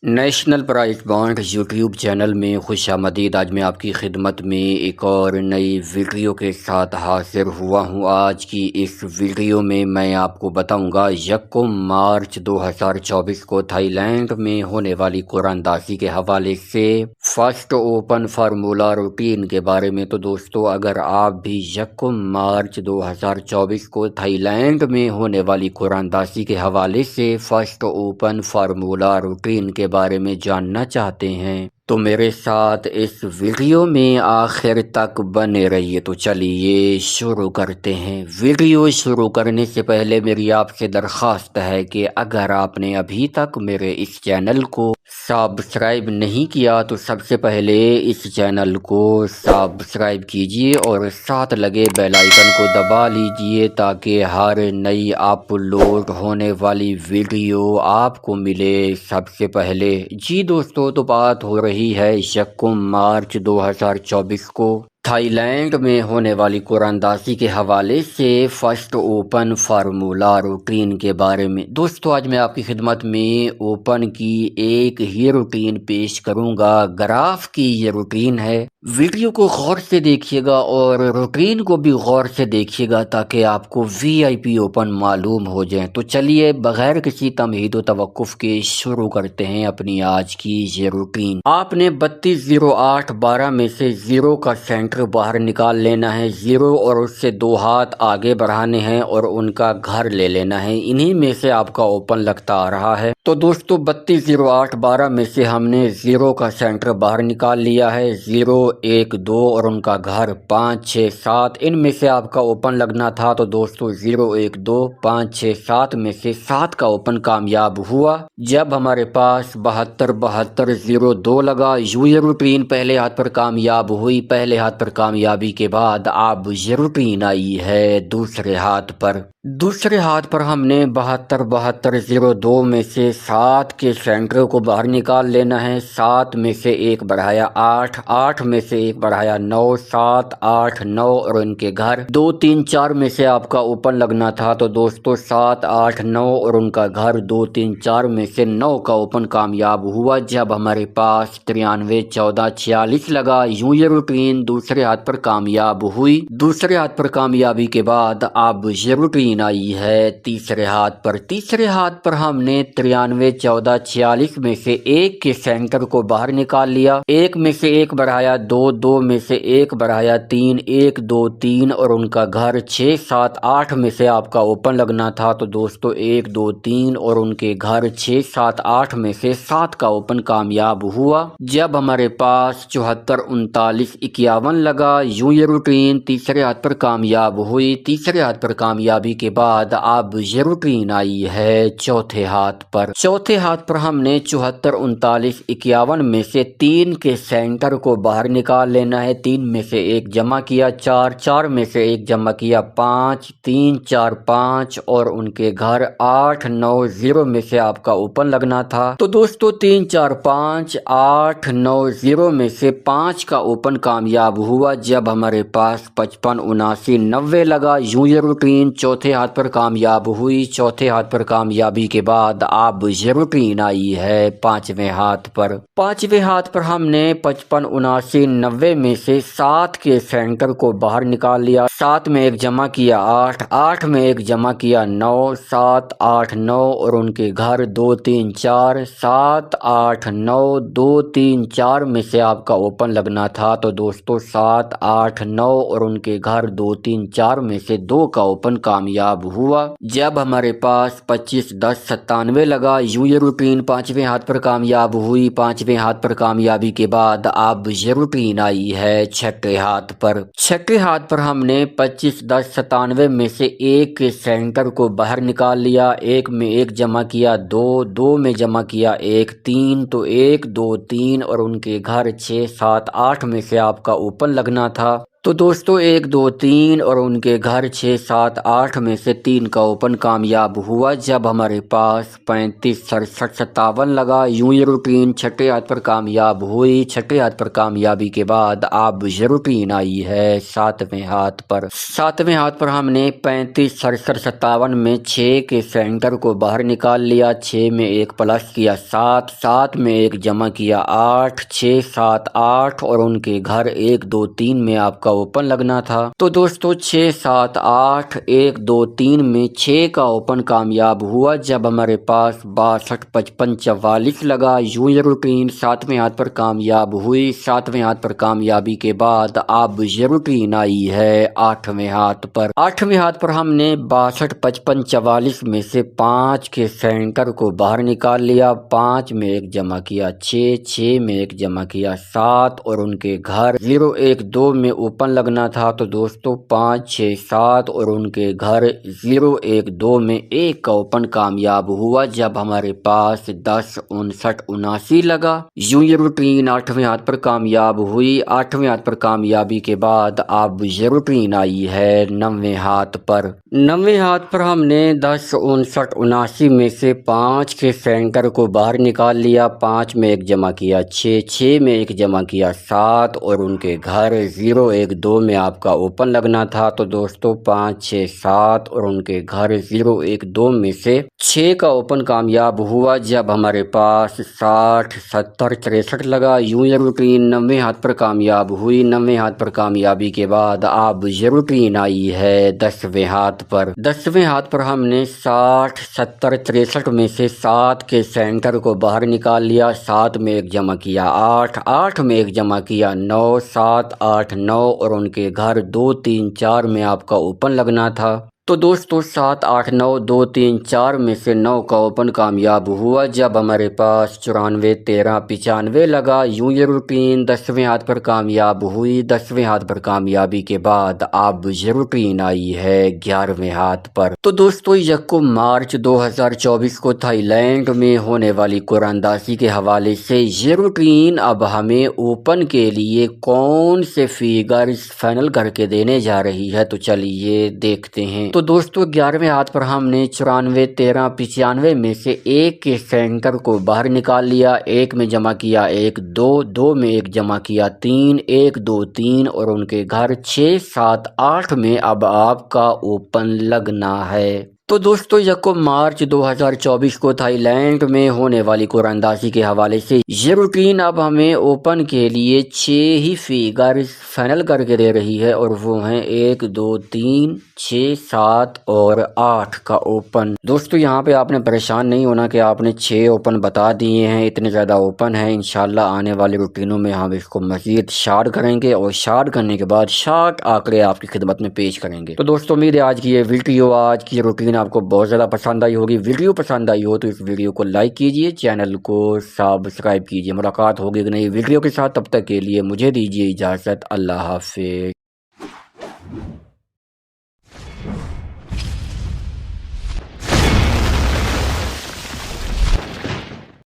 National prize bond YouTube channel میں خوش آمدید۔ آج میں آپ کی خدمت میں ایک اور نئی ویڈیو کے ساتھ حاضر ہوا ہوں۔ آج کی اس ویڈیو میں آپ کو بتاؤں گا 1 مارچ 2024 کو تھائی لینڈ میں ہونے والی قرآن دازی کے حوالے سے فرسٹ اوپن فارمولا روٹین کے بارے میں۔ تو دوستو، اگر آپ بھی 1 مارچ 2024 کو تھائی لینڈ میں ہونے والی قرآن دازی کے حوالے سے فرسٹ اوپن فارمولا روٹین کے بارے میں جاننا چاہتے ہیں تو میرے ساتھ اس ویڈیو میں آخر تک بنے رہیے۔ تو چلیے شروع کرتے ہیں۔ ویڈیو شروع کرنے سے پہلے میری آپ سے درخواست ہے کہ اگر آپ نے ابھی تک میرے اس چینل کو سبسکرائب نہیں کیا تو سب سے پہلے اس چینل کو سبسکرائب کیجیے اور ساتھ لگے بیل آئیکن کو دبا لیجیے تاکہ ہر نئی اپلوڈ ہونے والی ویڈیو آپ کو ملے سب سے پہلے۔ جی دوستو، تو بات ہو رہی ہے 1 مارچ 2024 کو تھائی لینڈ میں ہونے والی قرآن دازی کے حوالے سے فرسٹ اوپن فارمولا روٹین کے بارے میں۔ دوستو، آج میں آپ کی خدمت میں اوپن کی ایک ہی روٹین پیش کروں گا۔ گراف کی یہ روٹین ہے۔ ویڈیو کو غور سے دیکھیے گا اور روٹین کو بھی غور سے دیکھیے گا تاکہ آپ کو VIP اوپن معلوم ہو جائیں۔ تو چلیے بغیر کسی تمہید و توقف کے شروع کرتے ہیں اپنی آج کی یہ روٹین۔ آپ نے 320812 میں سے 0 کا سینٹر باہر نکال لینا ہے، 0 اور اس سے 2 ہاتھ آگے بڑھانے ہیں اور ان کا گھر لے لینا ہے۔ انہی میں سے آپ کا اوپن لگتا آ رہا ہے۔ تو دوستو 320812 میں سے ہم نے 0 کا سینٹر باہر نکال لیا ہے، 0 1 2 اور ان کا گھر 5 6 7۔ ان میں سے آپ کا اوپن لگنا تھا تو دوستو 0 1 2 5 6 7 میں سے 7 کا اوپن کامیاب ہوا۔ جب ہمارے پاس 72 72 0 2 لگا، یہ روٹین پہلے ہاتھ پر کامیاب ہوئی۔ پہلے ہاتھ پر کامیابی کے بعد اب یہ روٹین آئی ہے دوسرے ہاتھ پر۔ دوسرے ہاتھ پر ہم نے 72 72 0 2 میں سے 7 کے سینٹر کو باہر نکال لینا ہے، 7 میں سے 1 بڑھایا 8، 8 میں سے 1 بڑھایا 9، 7 8 9 اور ان کے گھر 2 3 4 میں سے آپ کا اوپن لگنا تھا تو دوستو 7 8 9 اور ان کا گھر 2 3 4 میں سے 9 کا اوپن کامیاب ہوا۔ جب ہمارے پاس 93 14 46 لگا، یوں یہ روٹین دوسرے ہاتھ پر کامیاب ہوئی۔ دوسرے ہاتھ پر کامیابی کے بعد اب یہ روٹین آئی ہے تیسرے ہاتھ پر۔ تیسرے ہاتھ پر ہم نے 93 14 46 میں سے 1 کے سینٹر کو باہر نکال لیا، 1 میں سے 1 بڑھایا 2، 2 میں سے 1 بڑھایا 3، 1 2 3 اور ان کا گھر 6 7 8 میں سے آپ کا اوپن لگنا تھا تو دوستو 1 2 3 اور ان کے گھر 6 7 8 میں سے 7 کا اوپن کامیاب ہوا۔ جب ہمارے پاس 74 39 51 لگا، یوں یہ روٹین تیسرے ہاتھ پر کامیاب ہوئی۔ تیسرے ہاتھ پر کامیابی کے بعد اب یہ روٹین آئی ہے چوتھے ہاتھ پر۔ چوتھے ہاتھ پر ہم نے 74 39 51 میں سے 3 کے سینٹر کو باہر نکال لینا ہے، 3 میں سے 1 جمع کیا 4، 4 میں سے 1 جمع کیا 5، 3 4 5 اور ان کے گھر 8 9 0 میں سے آپ کا اوپن لگنا تھا تو دوستو 3 4 5 8 9 0 میں سے 5 کا اوپن کامیاب ہوا۔ جب ہمارے پاس 55 79 90 لگا، یوں یہ روٹین چوتھے ہاتھ پر کامیاب ہوئی۔ چوتھے ہاتھ پر کامیابی کے بعد اب یہ روٹین آئی ہے پانچویں ہاتھ پر۔ پانچویں ہاتھ پر ہم نے 55 79 90 میں سے 7 کے سینٹر کو باہر نکال لیا، 7 میں 1 جمع کیا 8، 8 میں 1 جمع کیا 9، 7 8 9 اور ان کے گھر 2 3 4، 7 8 9 2 3 4 میں سے آپ کا اوپن لگنا تھا تو دوستو 7 8 9 اور ان کے گھر 2 3 4 میں سے 2 کا اوپن کامیاب ہوا۔ جب ہمارے پاس 25 10 97 لگا، یوں یہ روٹین پانچویں ہاتھ پر کامیاب ہوئی۔ پانچویں ہاتھ پر کامیابی کے بعد اب یہ روٹین آئی ہے چھٹے ہاتھ پر۔ چھٹے ہاتھ پر ہم نے 25 10 97 میں سے 1 کے سینٹر کو باہر نکال لیا، 1 میں 1 جمع کیا 2، 2 میں جمع کیا 1، 3 تو 1 2 3 اور ان کے گھر 6 7 8 میں سے آپ کا اوپن لگنا تھا تو دوستو 1 2 3 اور ان کے گھر 6 7 8 میں سے 3 کا اوپن کامیاب ہوا جب ہمارے پاس 35 67 57 لگا۔ یوں یہ روٹین چھٹے ہاتھ پر کامیاب ہوئی۔ چھٹے ہاتھ پر کامیابی کے بعد اب یہ روٹین آئی ہے 7ویں ہاتھ پر۔ 7ویں ہاتھ پر ہم نے 35 67 57 میں 6 کے سینٹر کو باہر نکال لیا، 6 میں 1 پلس کیا 7، 7 میں 1 جمع کیا 8، 6 7 8 اور ان کے گھر 1 2 3 میں آپ کا اوپن لگنا تھا۔ تو دوستو 6 7 8 1 2 3 میں 6 کا اوپن کامیاب ہوا جب ہمارے پاس 62 55 44 لگا۔ یوں یہ روٹین 7ویں ہاتھ پر کامیاب ہوئی۔ 7ویں ہاتھ پر کامیابی کے بعد اب یہ روٹین آئی ہے 8ویں ہاتھ پر۔ 8ویں ہاتھ پر ہم نے 62 55 44 میں سے 5 کے سینٹر کو باہر نکال لیا، 5 میں 1 جمع کیا 6، 6 میں 1 جمع کیا 7 اور ان کے گھر 0 1 2 میں اوپن لگنا تھا۔ تو دوستو 5 6 7 اور ان کے گھر 0 1 2 میں 1 کا اوپن کامیاب ہوا جب ہمارے پاس 10 59 79 لگا۔ یوں یہ روٹین 8ویں ہاتھ پر کامیاب ہوئی۔ 8ویں ہاتھ پر کامیابی کے بعد اب یہ روٹین آئی ہے 9ویں ہاتھ پر۔ 9ویں ہاتھ پر ہم نے 10 59 79 میں سے 5 کے سینٹر کو باہر نکال لیا، 5 میں 1 جمع کیا 6، 6 میں 1 جمع کیا 7 اور ان کے گھر 0 1 2 میں آپ کا اوپن لگنا تھا۔ تو دوستو 5 6 7 اور ان کے گھر 0 1 2 میں سے 6 کا اوپن کامیاب ہوا جب ہمارے پاس 60 70 63 لگا۔ یوں یہ روٹین 9ویں ہاتھ پر کامیاب ہوئی۔ 9ویں ہاتھ پر کامیابی کے بعد اب یہ روٹین آئی ہے 10ویں ہاتھ پر۔ 10ویں ہاتھ پر ہم نے 60 70 63 میں سے 7 کے سینٹر کو باہر نکال لیا، 7 میں 1 جمع کیا 8، 8 میں 1 جمع کیا 9، 7 8 9 اور ان کے گھر 2 3 4 میں آپ کا اوپن لگنا تھا۔ تو دوستو 7 8 9 2 3 4 میں سے 9 کا اوپن کامیاب ہوا جب ہمارے پاس 94 13 95 لگا۔ یوں یہ روٹین 10ویں ہاتھ پر کامیاب ہوئی۔ 10ویں ہاتھ پر کامیابی کے بعد اب یہ روٹین آئی ہے 11ویں ہاتھ پر۔ تو دوستو 1 مارچ 2024 کو تھائی لینڈ میں ہونے والی قرآن دازی کے حوالے سے یہ روٹین اب ہمیں اوپن کے لیے کون سے فیگرز فائنل کر کے دینے جا رہی ہے، تو چلیے دیکھتے ہیں۔ تو دوستو 11ویں ہاتھ پر ہم نے 94 13 95 میں سے 1 کے سینٹر کو باہر نکال لیا، 1 میں جمع کیا 1 2، 2 میں 1 جمع کیا 3، 1 2 3 اور ان کے گھر 6 7 8 میں اب آپ کا اوپن لگنا ہے۔ تو دوستو 1 مارچ 2024 کو تھائی لینڈ میں ہونے والی قرآن دازی کے حوالے سے یہ روٹین اب ہمیں اوپن کے لیے 6 ہی فیگرز فائنل کر کے دے رہی ہے اور وہ ہیں 1 2 3 6 7 اور 8 کا اوپن۔ دوستو یہاں پہ آپ نے پریشان نہیں ہونا کہ آپ نے 6 اوپن بتا دیے ہیں، اتنے زیادہ اوپن ہیں۔ انشاءاللہ آنے والی روٹینوں میں ہم اس کو مزید شارٹ کریں گے اور شارٹ کرنے کے بعد شارٹ آنکڑے آپ کی خدمت میں پیش کریں گے۔ تو دوستو امید ہے آج کی یہ ویڈیو، آج کی روٹین آپ کو بہت زیادہ پسند آئی ہوگی۔ ویڈیو پسند آئی ہو تو اس ویڈیو کو لائک کیجئے، چینل کو سبسکرائب کیجئے۔ ملاقات ہوگی ایک نئی ویڈیو کے ساتھ، تب تک کے لیے مجھے دیجیے اجازت۔ اللہ حافظ۔